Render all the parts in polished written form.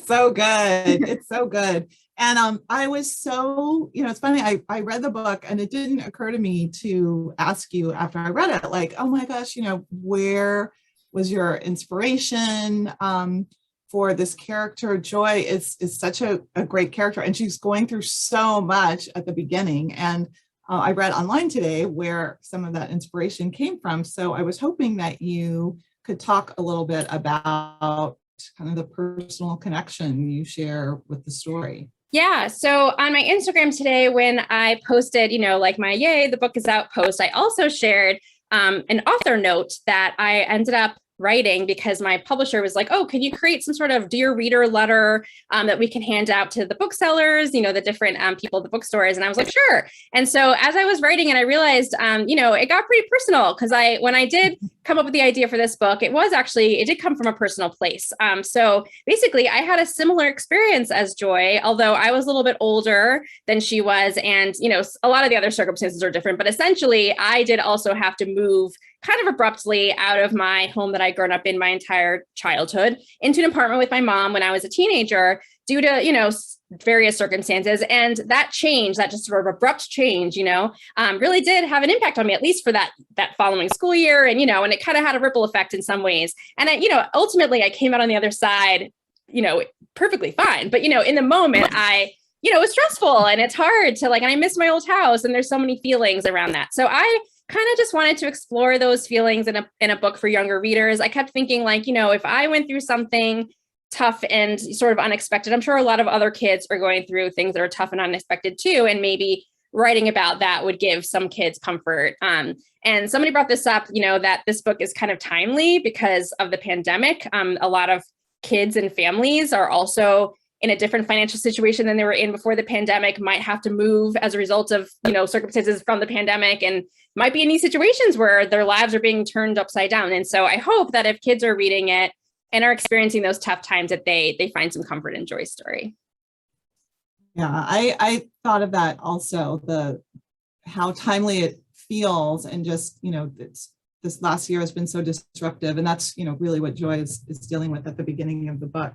so good. It's so good. And I was so, it's funny, I read the book and it didn't occur to me to ask you after I read it, like, oh my gosh, where was your inspiration for this character? Joy is such a great character, and she's going through so much at the beginning. And I read online today where some of that inspiration came from. So I was hoping that you could talk a little bit about kind of the personal connection you share with the story. Yeah. So on my Instagram today, when I posted, like my "Yay, the book is out" post, I also shared an author note that I ended up writing because my publisher was like, oh, can you create some sort of dear reader letter that we can hand out to the booksellers, the different people at the bookstores? And I was like, sure. And so as I was writing it, I realized, it got pretty personal because when I did come up with the idea for this book, it did come from a personal place. So basically I had a similar experience as Joy, although I was a little bit older than she was. And, a lot of the other circumstances are different, but essentially I did also have to move kind of abruptly out of my home that I'd grown up in my entire childhood into an apartment with my mom when I was a teenager due to, various circumstances. And that change, that just sort of abrupt change, really did have an impact on me, at least for that following school year. And, and it kind of had a ripple effect in some ways. And, ultimately I came out on the other side, perfectly fine. But, in the moment it was stressful and it's hard to and I miss my old house and there's so many feelings around that. So I kind of just wanted to explore those feelings in a book for younger readers. I kept thinking if I went through something tough and sort of unexpected, I'm sure a lot of other kids are going through things that are tough and unexpected too. And maybe writing about that would give some kids comfort. And somebody brought this up, that this book is kind of timely because of the pandemic. A lot of kids and families are also in a different financial situation than they were in before the pandemic, might have to move as a result of, circumstances from the pandemic, and might be in these situations where their lives are being turned upside down. And so I hope that if kids are reading it and are experiencing those tough times, that they find some comfort in Joy's story. Yeah, I thought of that also, how timely it feels, and just, this last year has been so disruptive, and that's, really what Joy is dealing with at the beginning of the book.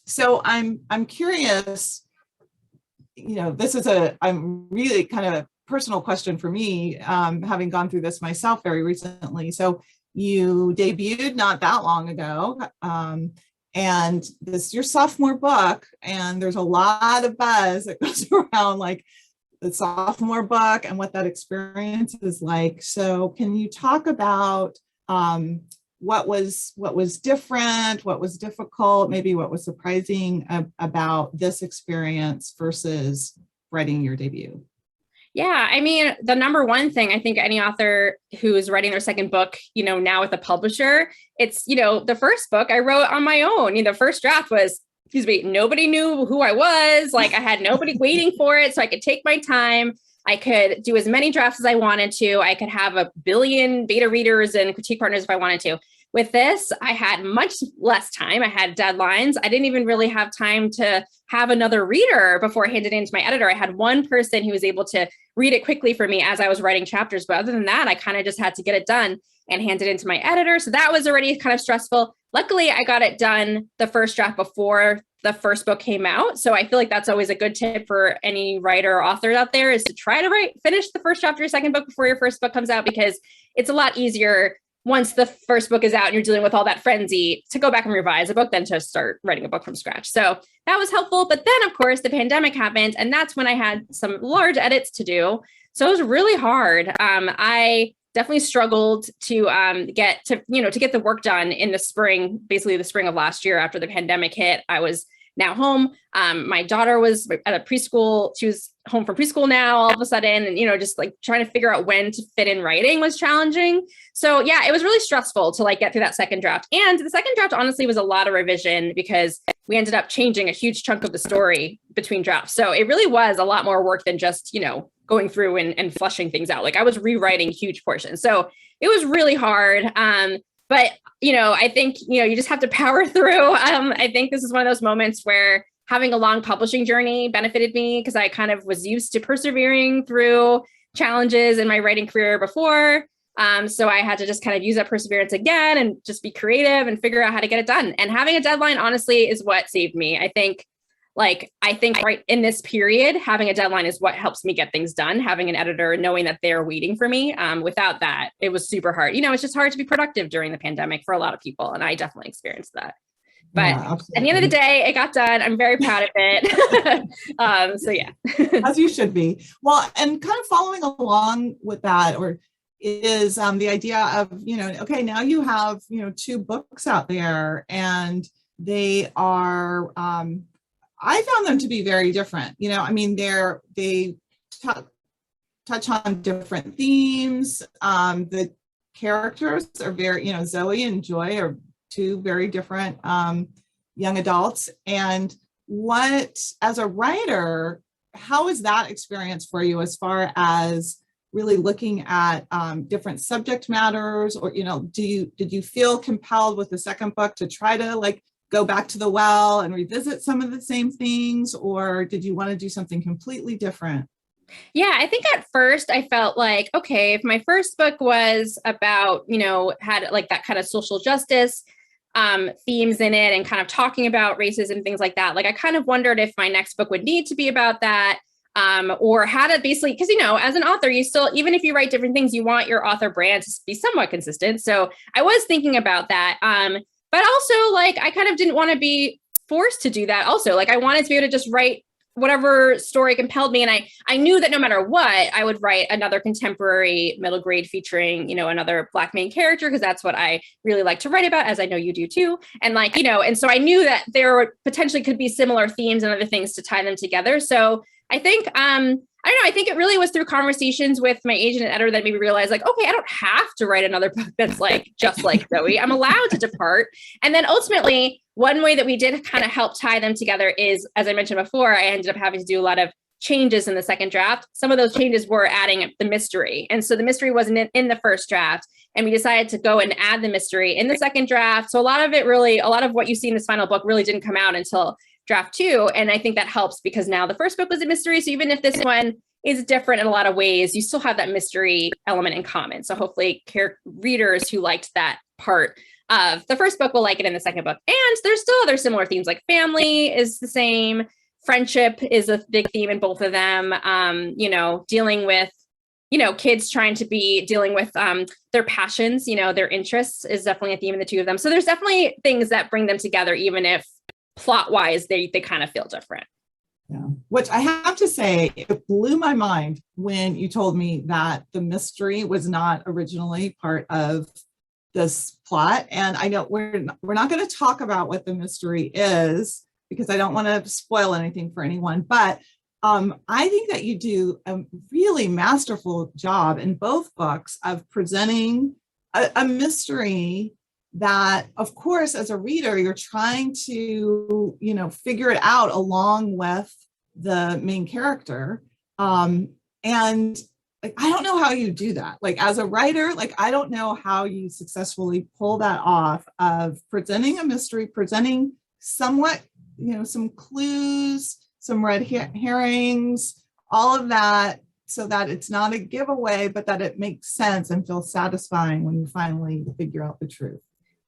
So I'm curious, this is I'm really kind of a personal question for me, having gone through this myself very recently. So you debuted not that long ago, and this your sophomore book, and there's a lot of buzz that goes around the sophomore book and what that experience is like. So can you talk about what was different, what was difficult, maybe what was surprising about this experience versus writing your debut? Yeah, I mean, the number one thing I think any author who is writing their second book, now with a publisher, it's, the first book I wrote on my own. The first draft was, nobody knew who I was. I had nobody waiting for it. So I could take my time. I could do as many drafts as I wanted to. I could have a billion beta readers and critique partners if I wanted to. With this, I had much less time. I had deadlines. I didn't even really have time to have another reader before I handed it in to my editor. I had one person who was able to read it quickly for me as I was writing chapters. But other than that, I kind of just had to get it done and hand it into my editor. So that was already kind of stressful. Luckily, I got it done the first draft before the first book came out. So I feel like that's always a good tip for any writer or author out there, is to try to finish the first draft of your second book before your first book comes out, because it's a lot easier once the first book is out and you're dealing with all that frenzy to go back and revise a book than to start writing a book from scratch. So that was helpful. But then, of course, the pandemic happened, and that's when I had some large edits to do. So it was really hard. I definitely struggled to get the work done in the spring, basically the spring of last year after the pandemic hit. I was now home. My daughter was at a preschool. She was home from preschool now all of a sudden. And, just trying to figure out when to fit in writing was challenging. So yeah, it was really stressful to get through that second draft. And the second draft honestly was a lot of revision because we ended up changing a huge chunk of the story between drafts. So it really was a lot more work than just, going through and fleshing things out. I was rewriting huge portions. So it was really hard. But, I think, you just have to power through. I think this is one of those moments where having a long publishing journey benefited me, because I kind of was used to persevering through challenges in my writing career before. So I had to just kind of use that perseverance again and just be creative and figure out how to get it done. And having a deadline, honestly, is what saved me. I think right in this period, having a deadline is what helps me get things done. Having an editor, knowing that they're waiting for me. Without that, it was super hard. It's just hard to be productive during the pandemic for a lot of people. And I definitely experienced that. But at the end of the day, it got done. I'm very proud of it. So yeah. As you should be. Well, and kind of following along with that, is the idea of, okay, now you have, 2 books out there, and they are, I found them to be very different. They touch on different themes. The characters are very, Zoe and Joy are 2 very different young adults. And as a writer, how is that experience for you as far as really looking at different subject matters? Or, did you feel compelled with the second book to try to go back to the well and revisit some of the same things? Or did you want to do something completely different? Yeah, I think at first I felt like, okay, if my first book was about, had that kind of social justice themes in it and kind of talking about racism, things like that. I kind of wondered if my next book would need to be about that, or how to basically, because, as an author, you still, even if you write different things, you want your author brand to be somewhat consistent. So I was thinking about that. But also, I kind of didn't want to be forced to do that. Also, I wanted to be able to just write whatever story compelled me. And I knew that no matter what, I would write another contemporary middle grade featuring, another Black main character, because that's what I really like to write about, as I know you do too. And and so I knew that there potentially could be similar themes and other things to tie them together. So I think, I don't know, I think it really was through conversations with my agent and editor that made me realize okay, I don't have to write another book that's just like Zoe. I'm allowed to depart. And then ultimately, one way that we did kind of help tie them together is, as I mentioned before, I ended up having to do a lot of changes in the second draft. Some of those changes were adding the mystery. And so the mystery wasn't in the first draft. And we decided to go and add the mystery in the second draft. So a lot of what you see in this final book really didn't come out until draft 2. And I think that helps because now the first book was a mystery. So even if this one is different in a lot of ways, you still have that mystery element in common. So hopefully readers who liked that part of the first book will like it in the second book. And there's still other similar themes, like family is the same. Friendship is a big theme in both of them. Dealing with, kids dealing with their passions, their interests is definitely a theme in the 2 of them. So there's definitely things that bring them together, even if plot wise, they kind of feel different. Yeah, which I have to say, it blew my mind when you told me that the mystery was not originally part of this plot. And I know we're not going to talk about what the mystery is because I don't want to spoil anything for anyone, but I think that you do a really masterful job in both books of presenting a mystery that, of course, as a reader, you're trying to, figure it out along with the main character. And I don't know how you do that. As a writer, I don't know how you successfully pull that off of presenting a mystery, presenting somewhat, some clues, some red herrings, all of that, so that it's not a giveaway, but that it makes sense and feels satisfying when you finally figure out the truth.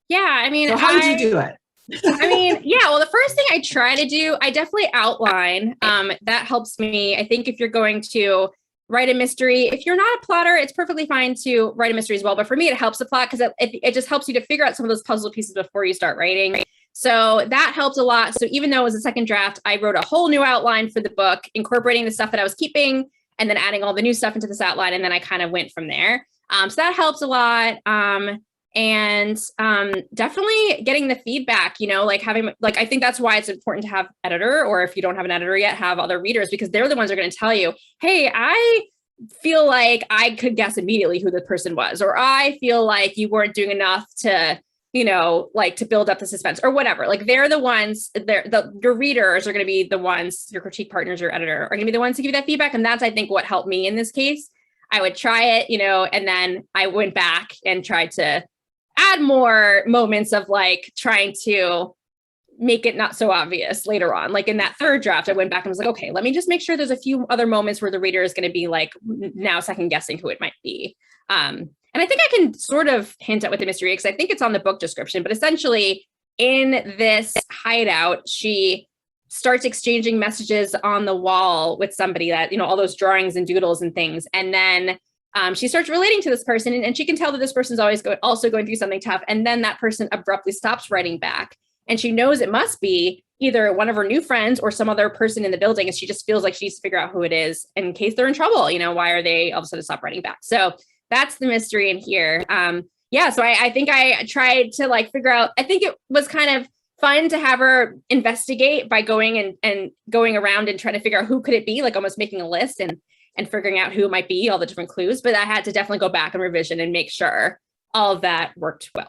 Yeah, so how did you do it? Well, the first thing I try to do, I definitely outline. That helps me. I think if you're going to write a mystery, if you're not a plotter, it's perfectly fine to write a mystery as well. But for me, it helps the plot because it just helps you to figure out some of those puzzle pieces before you start writing. So that helped a lot. So even though it was a second draft, I wrote a whole new outline for the book, incorporating the stuff that I was keeping and then adding all the new stuff into this outline. And then I kind of went from there. So that helps a lot. And definitely getting the feedback, having, I think that's why it's important to have editor, or if you don't have an editor yet, have other readers, because they're the ones who are going to tell you, hey, I feel like I could guess immediately who the person was, or I feel like you weren't doing enough to, to build up the suspense or whatever. They're the ones, your readers are going to be the ones, your critique partners, your editor are going to be the ones to give you that feedback. And that's, I think, what helped me in this case. I would try it, and then I went back and tried to add more moments of trying to make it not so obvious later on. In that third draft, I went back and was like, okay, let me just make sure there's a few other moments where the reader is going to be now second guessing who it might be. And I think I can sort of hint at what the mystery is, because I think it's on the book description, but essentially in this hideout, she starts exchanging messages on the wall with somebody that, all those drawings and doodles and things. And then she starts relating to this person, and she can tell that this person's also going through something tough. And then that person abruptly stops writing back. And she knows it must be either one of her new friends or some other person in the building. And she just feels like she needs to figure out who it is in case they're in trouble. Why are they all of a sudden stop writing back? So that's the mystery in here. So I think I tried to figure out, I think it was kind of fun to have her investigate by going and going around and trying to figure out who could it be, almost making a list and figuring out who it might be, all the different clues. But I had to definitely go back and revision and make sure all of that worked well.